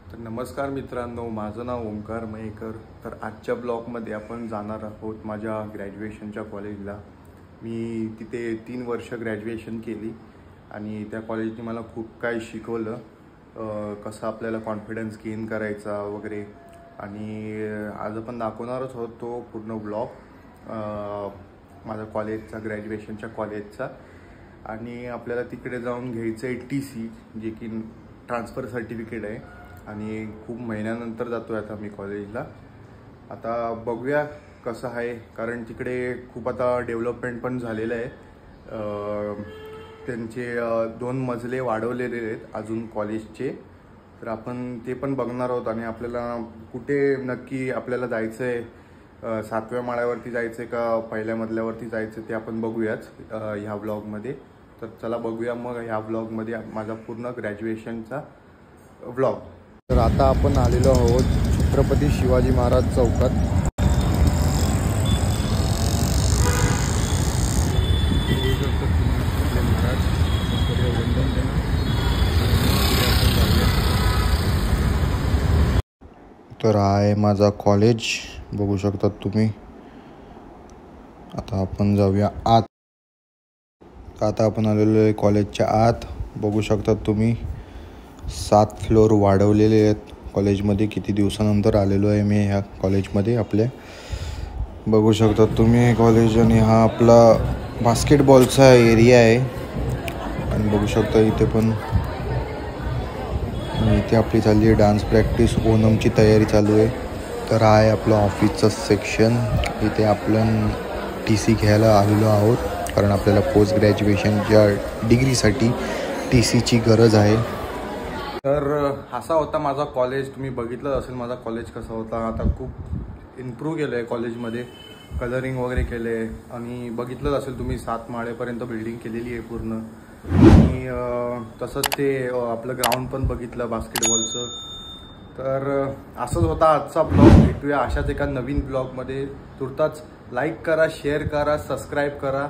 तर नमस्कार मित्रांनो, माझं नाव ओंकार मयेकर। तर आजच्या ब्लॉगमध्ये आपण जाणार आहोत माझ्या ग्रॅज्युएशनच्या कॉलेजला। मी तिथे 3 वर्ष ग्रॅज्युएशन केली आणि त्या कॉलेजने मला खूप काही शिकवलं, कसं आपल्याला कॉन्फिडन्स गेन करायचा वगैरे। आणि आज आपण दाखवणारच आहोत तो पूर्ण ब्लॉग माझ्या कॉलेजचा, ग्रॅज्युएशनच्या कॉलेजचा। आणि आपल्याला तिकडे जाऊन घ्यायचं आहे TC, जे की ट्रान्सफर सर्टिफिकेट आहे। आणि खूप महिन्यानंतर जातो आहे आता मी कॉलेजला। आता बघूया कसं आहे, कारण तिकडे खूप आता डेव्हलपमेंट पण झालेलं आहे। त्यांचे 2 मजले वाढवलेले आहेत अजून कॉलेजचे। तर आपण ते पण बघणार आहोत आणि आपल्याला कुठे नक्की आपल्याला जायचं आहे, 7व्या माळ्यावरती जायचं आहे का पहिल्या मजल्यावरती जायचं ते आपण बघूयाच ह्या ब्लॉगमध्ये। तर चला बघूया मग ह्या ब्लॉगमध्ये माझा पूर्ण ग्रॅज्युएशनचा ब्लॉग। तर आता आपण आलेलो आहोत छत्रपती शिवाजी महाराज चौकात। तर आहे माझा कॉलेज, बघू शकता तुम्ही। आता आपण जाऊया आत। आता आपण आलेलो आहे कॉलेजच्या आत, बघू शकता तुम्ही। 7 फ्लोर वाढवलेले आहेत कॉलेजमध्ये। किती दिवसानंतर आलेलो आहे मी ह्या कॉलेजमध्ये आपल्या, बघू शकता तुम्ही कॉलेज। आणि हा आपला बास्केटबॉलचा एरिया आहे आणि बघू शकता इथे पण, इथे आपली चालली आहे डान्स प्रॅक्टिस, ओणमची तयारी चालू आहे। तर हा आहे आपलं ऑफिसचं सेक्शन। इथे आपण TC घ्यायला आलेलो आहोत, कारण आपल्याला पोस्ट ग्रॅज्युएशनच्या डिग्रीसाठी TCची गरज आहे। तर असा होता माझा कॉलेज। तुम्ही बघितलं असेल माझा कॉलेज कसा होता। आता खूप इम्प्रूव्ह केलं आहे कॉलेजमध्ये, कलरिंग वगैरे केलं आहे। आणि बघितलंच असेल तुम्ही 7 माळेपर्यंत बिल्डिंग केलेली आहे पूर्ण। आणि तसंच ते आपलं ग्राउंड पण बघितलं बास्केटबॉलचं। तर असंच होता आजचा ब्लॉग। भेटूया अशाच एका नवीन ब्लॉगमध्ये। तुर्तास लाईक करा, शेअर करा, सबस्क्राईब करा